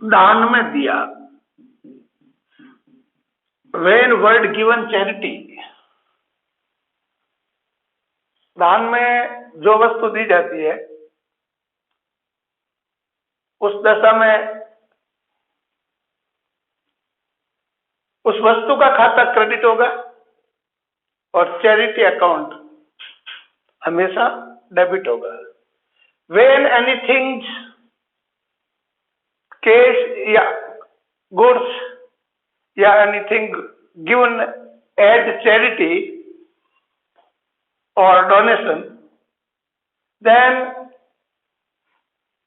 दान में दिया। When word given charity, दान में जो वस्तु दी जाती है उस दशा में उस वस्तु का खाता क्रेडिट होगा और चैरिटी अकाउंट हमेशा डेबिट होगा। When anything cash या गुड्स या anything given as charity or donation, then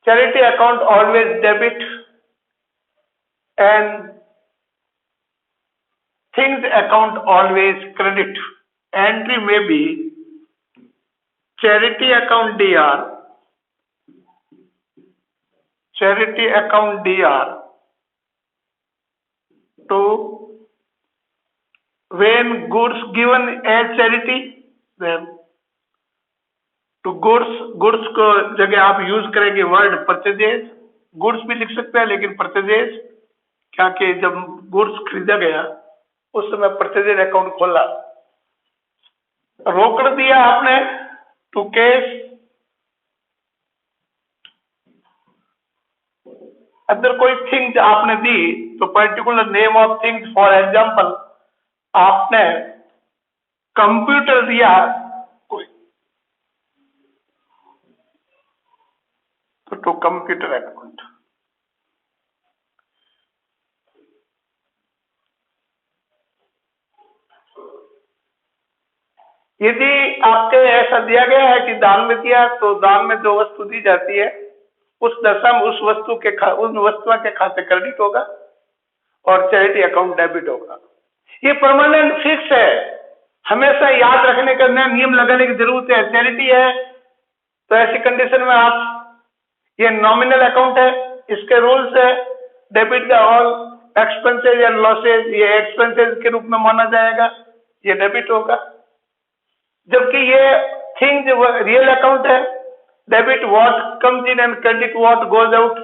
charity account always debit and things account always credit. Entry may be charity account DR to when goods given as charity, then to goods को जगह आप use करेंगे word purchases. Goods भी लिख सकते हैं लेकिन purchases, क्या कि जब गुड्स खरीदा गया उस समय परचेजेस अकाउंट खोला। रोकड़ दिया आपने टू कैश, अदर कोई थिंग्स आपने दी तो particular name of things, for example आपने कंप्यूटर दिया तो कंप्यूटर अकाउंट। यदि आपके ऐसा दिया गया है कि दान में दिया तो दान में जो वस्तु दी जाती है उस दशा में उस वस्तुओं के खाते क्रेडिट होगा और चैरिटी अकाउंट डेबिट होगा। ये परमानेंट फिक्स है, हमेशा याद रखने का नियम लगाने की जरूरत है। चैरिटी है तो ऐसी कंडीशन में आप, ये नॉमिनल अकाउंट है, इसके रूल्स है debit the all expenses and losses, ये एक्सपेंसेस के रूप में माना जाएगा, ये डेबिट होगा। जबकि ये थिंग रियल अकाउंट है, debit what comes in and credit what goes out.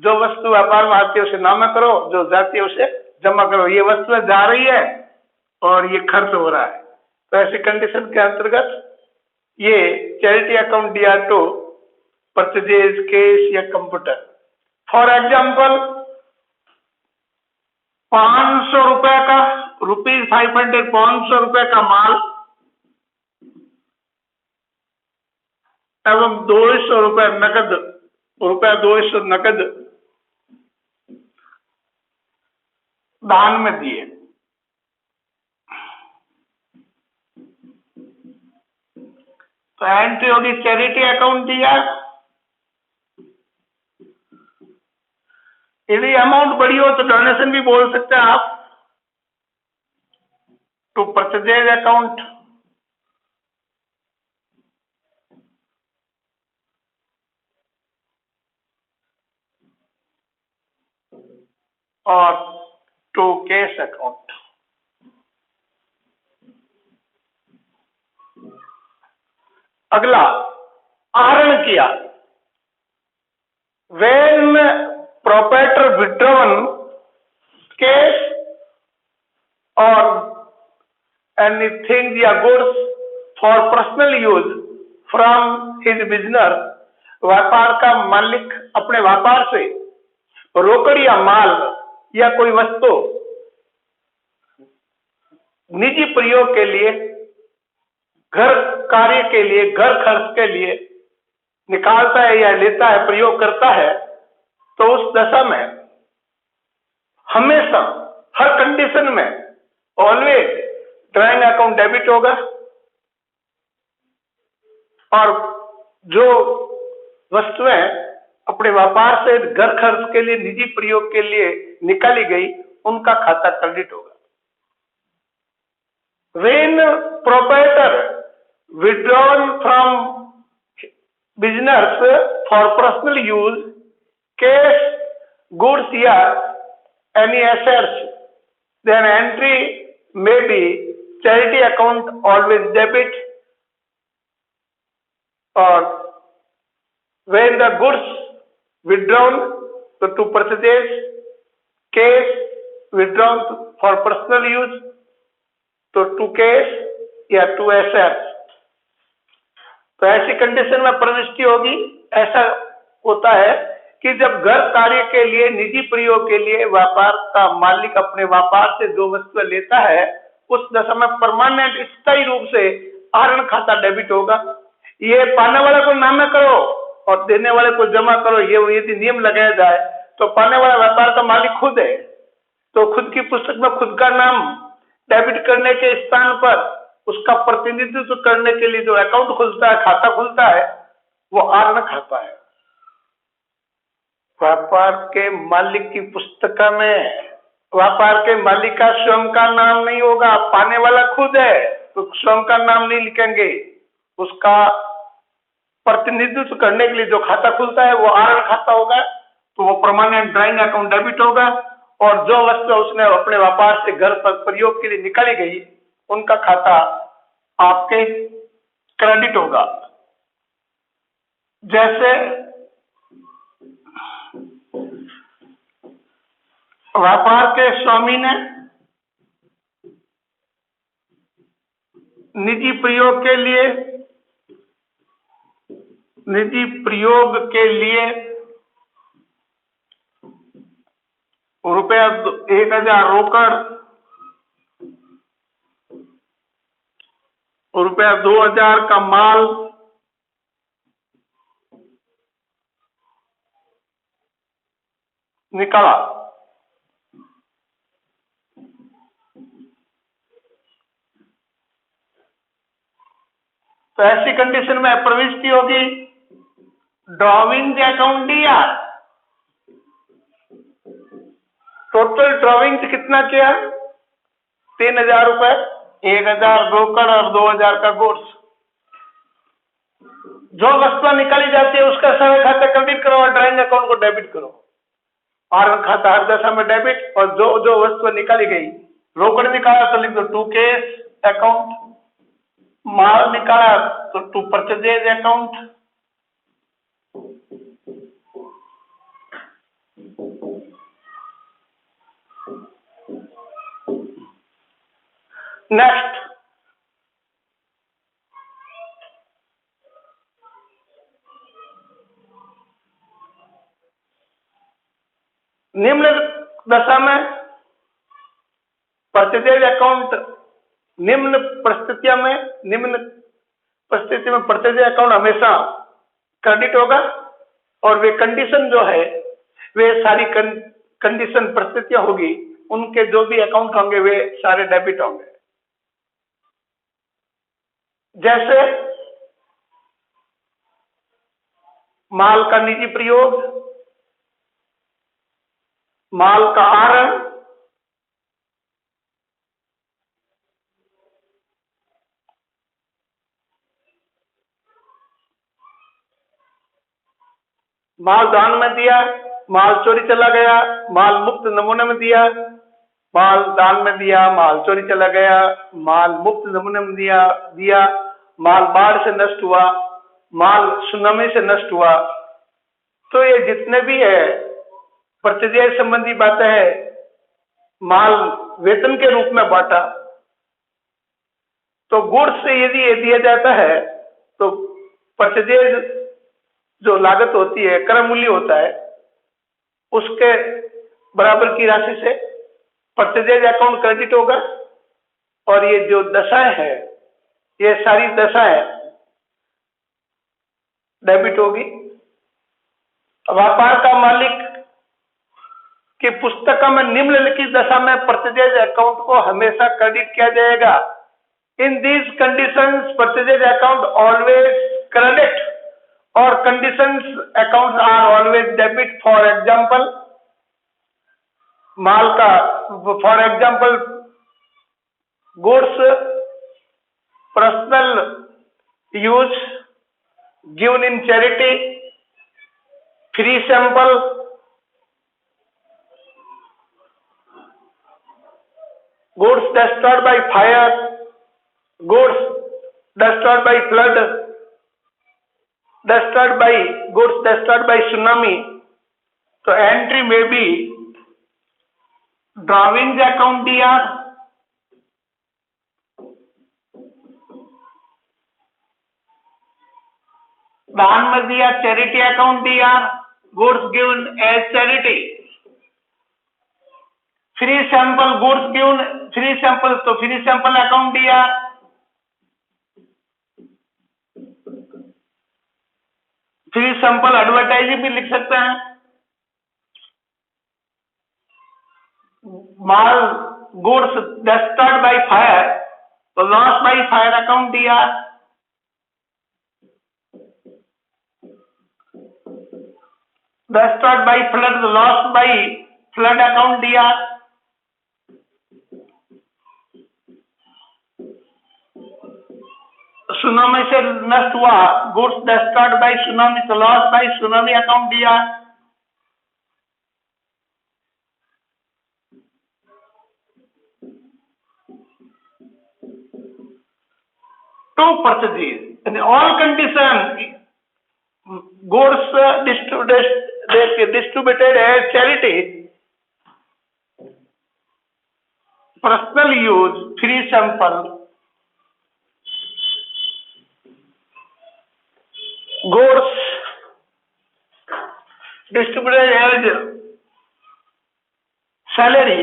जो वस्तु व्यापार में आती है उसे नामा करो, जो जाती है उसे जमा करो। ये वस्तु जा रही है और ये खर्च हो रहा है, तो ऐसी कंडीशन के अंतर्गत ये चैरिटी अकाउंट दिया तो परचेजेस कैश या कंप्यूटर। फॉर एग्जाम्पल 500 रुपए का ₹500 500 रुपए का माल एवं 200 रुपए नकद, ₹200 नकद दान में दिए। तो एंट्री होगी चैरिटी अकाउंट दिया। यदि अमाउंट बड़ी हो तो डोनेशन भी बोल सकते हैं आप, टू परचेज अकाउंट। और टू कैश अकाउंट। अगला आहरण किया। व्हेन प्रोप्राइटर विड्रॉन कैश और एनीथिंग या goods for personal use from his business, व्यापार का मालिक अपने व्यापार से रोकड़ या माल या कोई वस्तु निजी प्रयोग के लिए, घर कार्य के लिए, घर खर्च के लिए निकालता है या लेता है, प्रयोग करता है, तो उस दशा में हमेशा हर कंडीशन में ऑलवेज ड्राइंग अकाउंट डेबिट होगा। और जो वस्तुएं अपने व्यापार से घर खर्च के लिए, निजी प्रयोग के लिए निकाली गई, उनका खाता क्रेडिट होगा। When proprietor withdrawn from business for personal use, cash, goods या any assets, then entry may be charity account always debit, or when the goods withdrawn तो to purchase cash withdrawn for personal use, तो to cash या to assets. तो ऐसी condition में प्रविष्टि होगी। ऐसा होता है कि जब घर कार्य के लिए, निजी प्रयोग के लिए व्यापार का मालिक अपने व्यापार से जो वस्तु लेता है, उस दशा में परमानेंट स्थायी रूप से आहरण खाता डेबिट होगा। ये पाने वाले को नाम में करो और देने वाले को जमा करो, ये यदि नियम लगाया जाए तो पाने वाला व्यापार का मालिक खुद है, तो खुद की पुस्तक में खुद का नाम डेबिट करने के स्थान पर उसका प्रतिनिधित्व करने के लिए जो अकाउंट खुलता है, खाता खुलता है, वो आहरण खाता है। व्यापार के मालिक की पुस्तक में व्यापार के मालिक का स्वयं का नाम नहीं होगा, पाने वाला खुद है तो स्वयं का नाम नहीं लिखेंगे। उसका प्रतिनिधित्व करने के लिए जो खाता खुलता है वो आहरण खाता होगा, तो वो परमानेंट ड्राइंग अकाउंट डेबिट होगा। और जो वस्तु उसने अपने व्यापार से घर पर प्रयोग के लिए निकाली गई, उनका खाता आपके क्रेडिट होगा। जैसे व्यापार के स्वामी ने निजी प्रयोग के लिए रुपया 1000 रोकड़, रुपया 2000 का माल निकाला, तो ऐसी कंडीशन में प्रविष्टि होगी ड्रॉइंग अकाउंट दिया। टोटल ड्रॉइंग कितना किया? 3000 रुपए, 1000 रोकड़ और 2000 का गुड्स। जो वस्तु निकाली जाती है उसका समय खाता क्रेडिट करो और ड्राइंग अकाउंट को डेबिट करो। आहरण खाता हर दशा में डेबिट, और जो जो वस्तु निकाली गई, रोकड़ निकाला तो लिख दो टू कैश अकाउंट, माल निकाला तो टू परचेज अकाउंट। नेक्स्ट, निम्न दशा में परचेज अकाउंट, निम्न परिस्थिति में परचेज अकाउंट हमेशा क्रेडिट होगा, और वे कंडीशन जो है, वे सारी कंडीशन परिस्थितियां होगी, उनके जो भी अकाउंट होंगे वे सारे डेबिट होंगे। जैसे माल का निजी प्रयोग, माल का आहरण, माल दान में दिया, माल चोरी चला गया, माल मुक्त नमूने में दिया, माल दान में दिया, माल चोरी चला गया, माल मुक्त नमूने में दिया, माल बाढ़ से नष्ट हुआ, माल सुनामी से नष्ट हुआ। तो ये जितने भी है परचेज संबंधी बातें हैं, माल वेतन के रूप में बांटा, तो गुड्स से यदि ये दिया जाता है तो परचेज जो लागत होती है, क्रय मूल्य होता है, उसके बराबर की राशि से परचेज अकाउंट क्रेडिट होगा। और ये जो दशाएं हैं, ये सारी दशाएं डेबिट होगी। व्यापार का मालिक की पुस्तक में निम्नलिखित दशा में परचेज अकाउंट को हमेशा क्रेडिट किया जाएगा। In these conditions purchase account always credit और conditions accounts are always debit. For example, माल का, for example goods personal use given in charity, free sample, goods destroyed by fire, goods destroyed by flood, goods destroyed by tsunami। तो entry में be drawing account DR, दान में दिया charity account DR, goods given as charity, free sample goods given free sample तो free sample account DR, free sample advertising भी लिख सकते हैं, माल गुड्स डिस्ट्रॉयड बाय फायर तो loss by fire account DR, destroyed by flood loss by flood account DR, tsunami से नष्ट हुआ गुड्स डिस्ट्रॉयड बाय सुनामी तो loss by tsunami account DR, to purchases. In all conditions, goods distributed as charity, personal use, free sample, goods distributed as salary,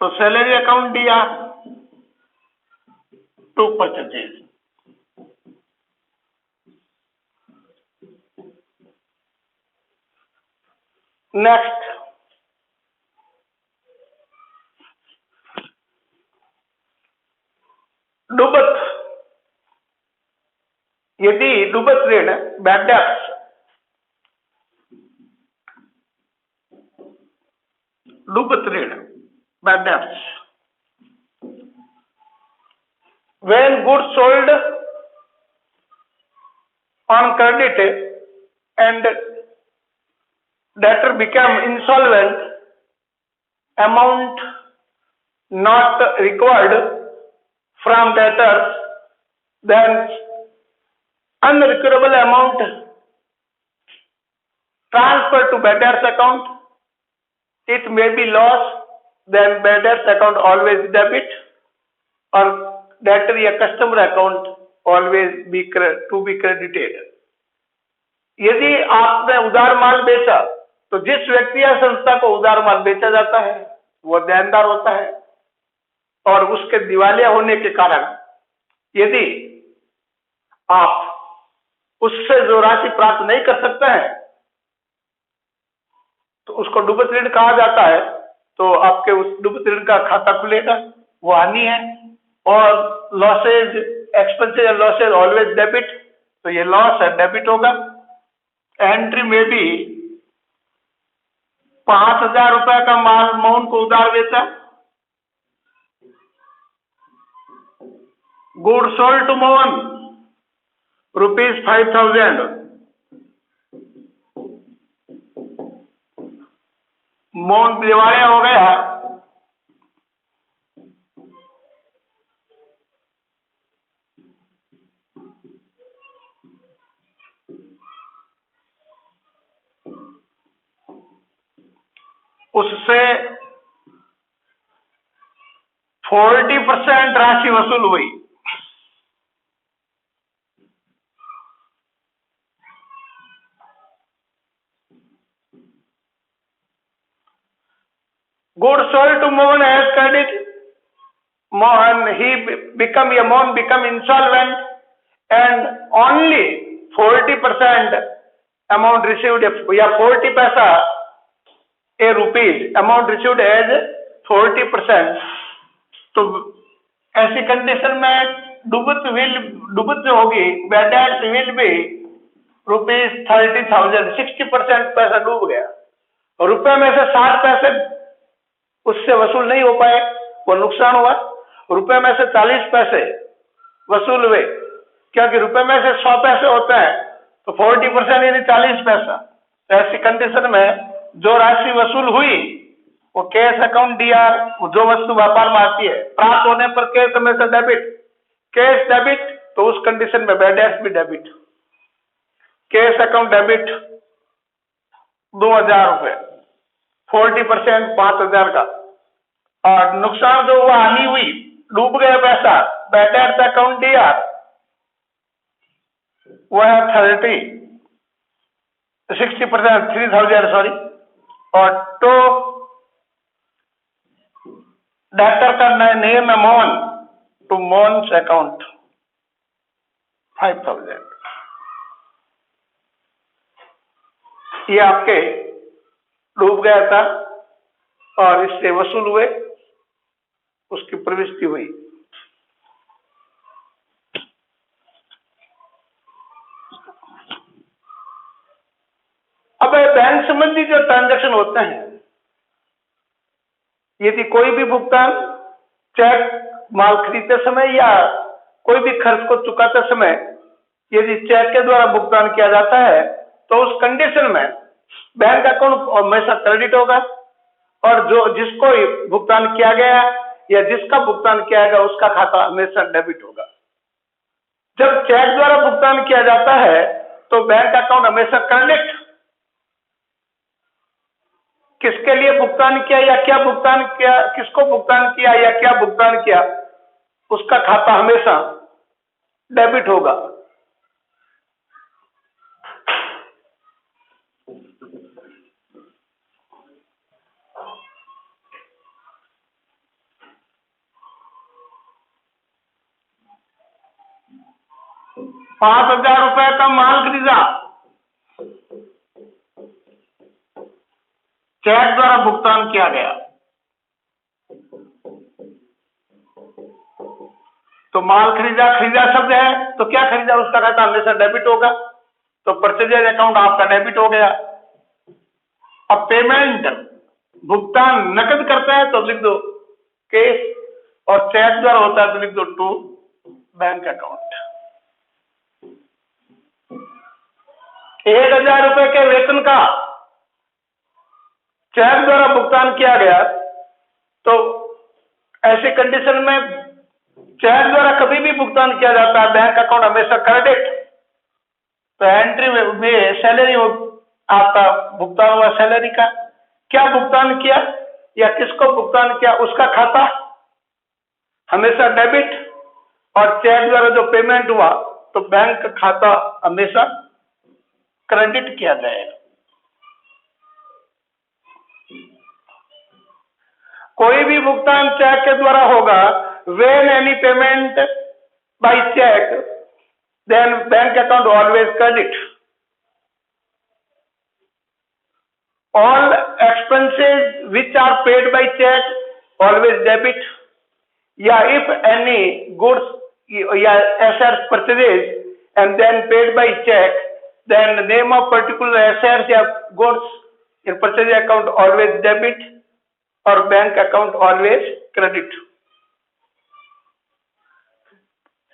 तो salary account दिया to purchases. Next, डुबत, यदि डुबत ऋण bad debts, डुबत ऋण bad debts, when goods sold on credit and debtor become insolvent, amount not required from debtors, then unrecoverable amount transferred to debtors account, it may be loss, then debtors account always debit or debtor या customer account always be to be credited. यदि आपने उधार माल बेचा तो जिस व्यक्ति या संस्था को उधार माल बेचा जाता है वो देनदार होता है, और उसके दिवालिया होने के कारण यदि आप उससे जो राशि प्राप्त नहीं कर सकते हैं तो उसको डुबत ऋण कहा जाता है। तो आपके उस डुबत ऋण का खाता खुलेगा, वो हानि है, और losses expenses and losses always debit, तो ये लॉस है, डेबिट होगा। एंट्री में भी 5,000 रुपए का माल मोहन को उधार बेचा, good sold to Mohan ₹5,000, Mohan दिवालिया हो गया, उससे 40% राशि वसूल हुई। Good sold to Mohan as credit, Mohan Mohan become insolvent and only 40% amount received या 40 पैसा a rupees amount received as 40%। तो ऐसी कंडीशन में डुबत जो होगी बैड डेब्ट विल बी ₹30,000, 60% पैसा डूब गया, और रुपए में से 60 पैसे उससे वसूल नहीं हो पाए, वो नुकसान हुआ। रुपए में से 40 पैसे वसूल हुए, क्योंकि रुपए में से 100 पैसे होते हैं तो 40% यानी 40 पैसा। तो ऐसी कंडीशन में जो राशि वसूल हुई वो कैश अकाउंट डीआर, जो वस्तु व्यापार में आती है, प्राप्त होने पर कैश में से डेबिट, कैश डेबिट, तो उस कंडीशन में बैड डेब्ट भी डेबिट। कैश अकाउंट डेबिट 2000 रुपये, 40% 5000 का। और नुकसान जो हुआ, हानि हुई, डूब गया पैसा, बैड डेट अकाउंट दिया, वो है 60%, 3000 सॉरी। और तो डेटर का नेम है मोहन, टू मोहन अकाउंट 5000। ये आपके डूब गया था और इससे वसूल हुए, उसकी प्रविष्टि हुई। अब बैंक संबंधी जो ट्रांजैक्शन होते हैं, यदि कोई भी भुगतान चेक माल खरीदते समय या कोई भी खर्च को चुकाते समय यदि चेक के द्वारा भुगतान किया जाता है, तो उस कंडीशन में बैंक अकाउंट हमेशा क्रेडिट होगा, और जो जिसको भुगतान किया गया या जिसका भुगतान किया गया उसका खाता हमेशा डेबिट होगा। जब चेक द्वारा भुगतान किया जाता है तो बैंक अकाउंट हमेशा क्रेडिट। किसके लिए भुगतान किया या क्या भुगतान किया, किसको भुगतान किया या क्या भुगतान किया, उसका खाता हमेशा डेबिट होगा। ₹5000 का माल खरीदा, चेक द्वारा भुगतान किया गया, तो माल खरीदा शब्द है, तो क्या खरीदा, उसका खाता हमेशा डेबिट होगा, तो परचेज अकाउंट आपका डेबिट हो गया। अब पेमेंट भुगतान नकद करता है तो लिख दो कैश, और चेक द्वारा होता है तो लिख दो टू बैंक अकाउंट। 1000 के वेतन का चेक द्वारा भुगतान किया गया, तो ऐसी कंडीशन में चेक द्वारा कभी भी भुगतान किया जाता है, बैंक अकाउंट हमेशा क्रेडिट। तो एंट्री में सैलरी आपका भुगतान हुआ, सैलरी का क्या भुगतान किया या किसको भुगतान किया उसका खाता हमेशा डेबिट, और चेक द्वारा जो पेमेंट हुआ तो बैंक खाता हमेशा क्रेडिट किया जाएगा। कोई भी भुगतान चेक के द्वारा होगा, when any payment by check, then bank account always credit. All expenses which are paid by check always debit. Yeah, if any goods assets purchased and then paid by check, then the name of particular assets or goods in purchase account always debit, और bank account always credit.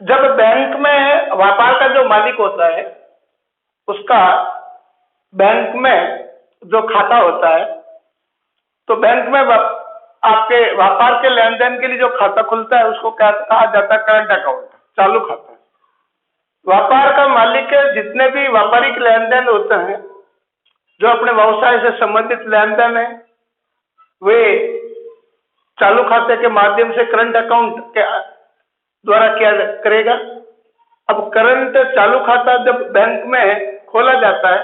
जब bank में व्यापार का जो मालिक होता है उसका बैंक में जो खाता होता है, तो बैंक में आपके व्यापार के लेन देन के लिए जो खाता खुलता है उसको क्या कहा जाता है, करंट अकाउंट, चालू खाता। व्यापार का मालिक के जितने भी व्यापारिक लेन देन होते हैं, जो अपने व्यवसाय से संबंधित लेन देन है, वे चालू खाते के माध्यम से करंट अकाउंट के द्वारा किया करेगा। अब करंट चालू खाता जब बैंक में खोला जाता है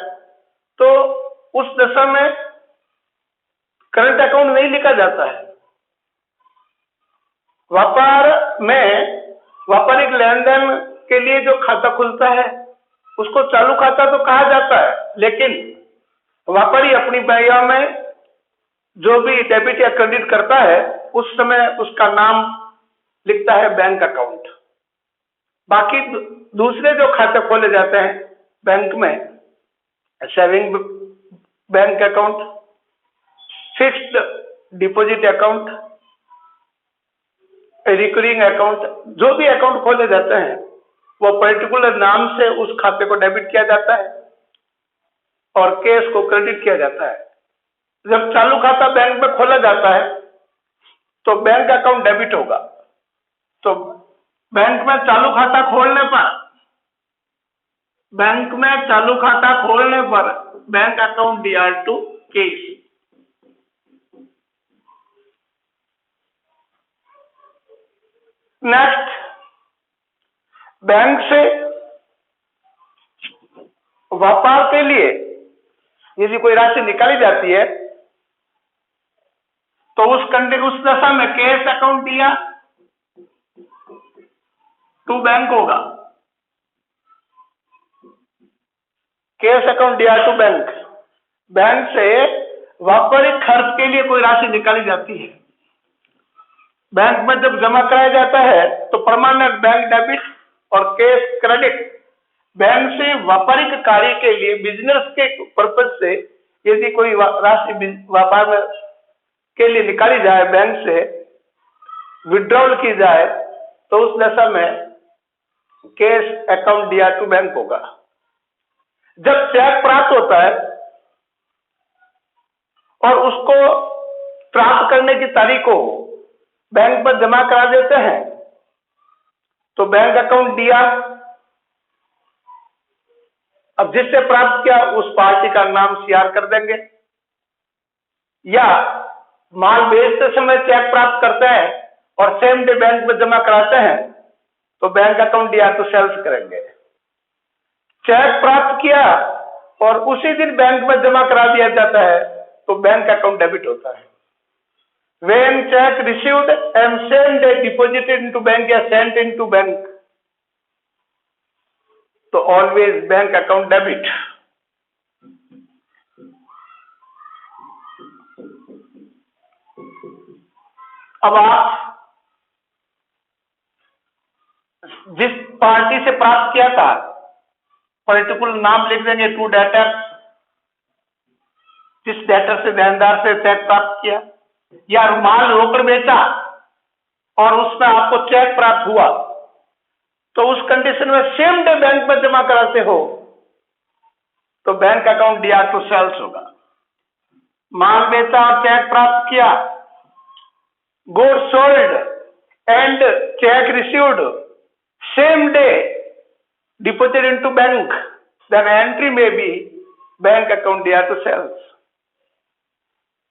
तो उस दशा में करंट अकाउंट नहीं लिखा जाता है। व्यापार में व्यापारिक लेन देन के लिए जो खाता खुलता है उसको चालू खाता तो कहा जाता है, लेकिन व्यापारी अपनी बहिया में जो भी डेबिट या क्रेडिट करता है उस समय उसका नाम लिखता है बैंक अकाउंट। बाकी दूसरे जो खाते खोले जाते हैं बैंक में, saving bank account, fixed deposit account, recurring account, जो भी अकाउंट खोले जाते हैं वो पर्टिकुलर नाम से उस खाते को डेबिट किया जाता है और कैश को क्रेडिट किया जाता है। जब चालू खाता बैंक में खोला जाता है तो बैंक अकाउंट डेबिट होगा। तो बैंक में चालू खाता खोलने पर बैंक में चालू खाता खोलने पर bank account DR to cash. Next, bank से व्यापार के लिए यदि कोई राशि निकाली जाती है तो उस दशा में cash account DR to bank होगा। Cash account DR to bank, bank से व्यापारिक खर्च के लिए कोई राशि निकाली जाती है, बैंक में जब जमा कराया जाता है तो परमानेंट बैंक डेबिट और कैश क्रेडिट। बैंक से व्यापारिक कार्य के लिए, बिजनेस के पर्पज से यदि कोई राशि व्यापार में के लिए निकाली जाए, बैंक से विड्रॉल की जाए, तो उस दशा में cash account DR to bank होगा। जब चेक प्राप्त होता है और उसको प्राप्त करने की तारीख को बैंक पर जमा करा देते हैं तो बैंक अकाउंट DR। अब जिससे प्राप्त किया उस पार्टी का नाम CR कर देंगे, या माल बेचते समय चेक प्राप्त करते हैं और सेम डे बैंक में जमा कराते हैं तो bank account DR to sales करेंगे। चेक प्राप्त किया और उसी दिन बैंक में जमा करा दिया जाता है तो बैंक अकाउंट डेबिट होता है। When check received and same day deposited into bank या sent into bank तो always बैंक अकाउंट डेबिट। अब आप जिस पार्टी से प्राप्त किया था पर्टिकुलर नाम लिख देंगे, टू डेटर्स, जिस डेटर से देनदार से चेक प्राप्त किया, या माल रोकड़ बेचा और उसमें आपको चेक प्राप्त हुआ तो उस कंडीशन में सेम डे बैंक में जमा कराते हो तो bank account DR to sales होगा। माल बेचा और चेक प्राप्त किया, good sold and cheque received same day deposited into bank, then entry में be bank account DR to sales.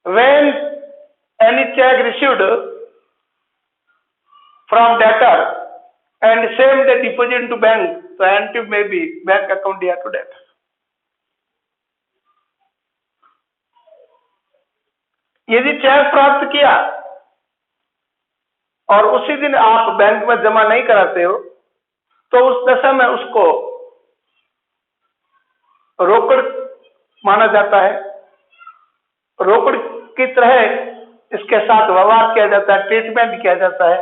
When any check received from debtor and same day deposit into bank, so entry may be bank account DR to debtor. यदि check प्राप्त किया और उसी दिन आप bank में जमा नहीं कराते हो तो उस दशा में उसको रोकड़ माना जाता है। रोकड़ की तरह इसके साथ व्यवहार किया जाता है, ट्रीटमेंट किया जाता है।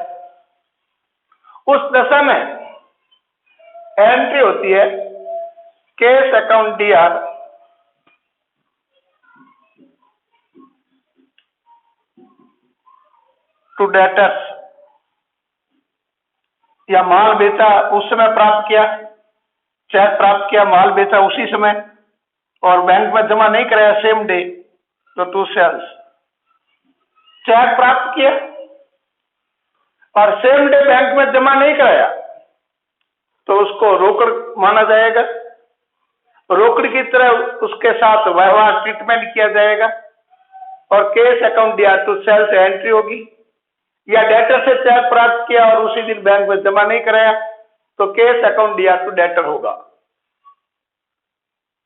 उस दशा में एंट्री होती है cash account DR to debtors, या माल बेचा उस समय प्राप्त किया, चेक प्राप्त किया, माल बेचा उसी समय और बैंक में जमा नहीं कराया सेम डे तो टू सेल्स। चेक प्राप्त किया और सेम डे बैंक में जमा नहीं कराया तो उसको रोकड़ माना जाएगा। रोकड़ की तरह उसके साथ व्यवहार ट्रीटमेंट किया जाएगा और cash account DR to sales entry होगी। या डेटर से चेक प्राप्त किया और उसी दिन बैंक में जमा नहीं कराया तो cash account DR to debtor होगा।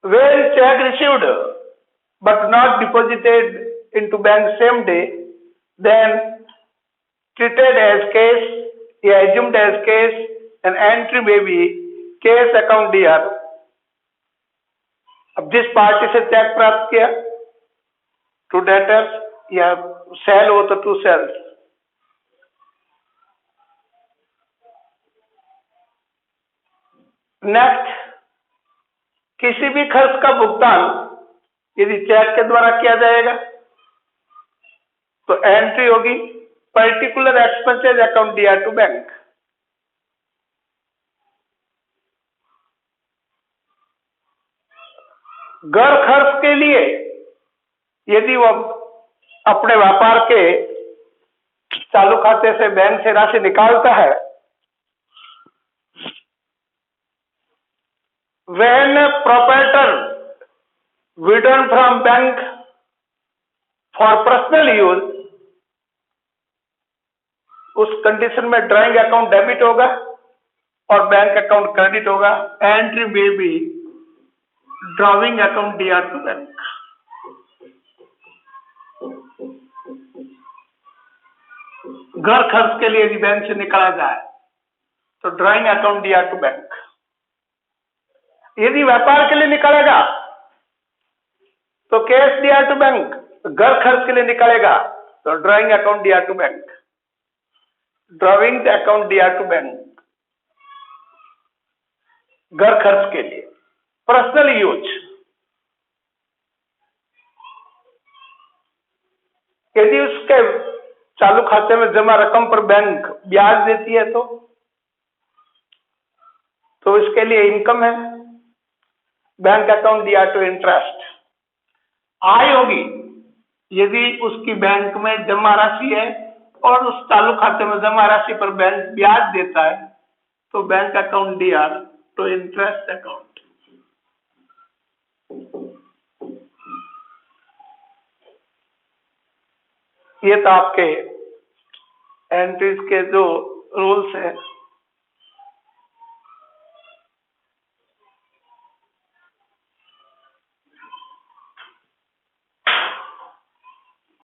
When check received but not deposited into bank same day, then treated as cash या assumed as cash, and entry may be cash account DR। अब जिस पार्टी से चेक प्राप्त किया to debtors या cell हो तो टू सेल्स। नेक्स्ट, किसी भी खर्च का भुगतान यदि चेक के द्वारा किया जाएगा तो एंट्री होगी particular expenses account DR to bank. घर खर्च के लिए यदि वो अपने व्यापार के चालू खाते से बैंक से राशि निकालता है when a proprietor withdrawn from bank for personal use, उस कंडीशन में ड्राइंग अकाउंट डेबिट होगा और बैंक अकाउंट क्रेडिट होगा। एंट्री में भी drawing account DR to bank. घर खर्च के लिए यदि बैंक से निकाला जाए तो drawing account DR to bank. यदि व्यापार के लिए निकालेगा तो कैश डीआर टू बैंक। घर खर्च के लिए निकालेगा तो drawing account DR to bank. Drawing account DR to bank घर खर्च के लिए। पर्सनल यूज, यदि उसके चालू खाते में जमा रकम पर बैंक ब्याज देती है तो इसके लिए इनकम है। Bank account DR to interest. आय होगी यदि उसकी बैंक में जमा राशि है और उस चालू खाते में जमा राशि पर बैंक ब्याज देता है तो bank account DR to interest account. ये तो आपके एंट्रीज के जो रूल्स हैं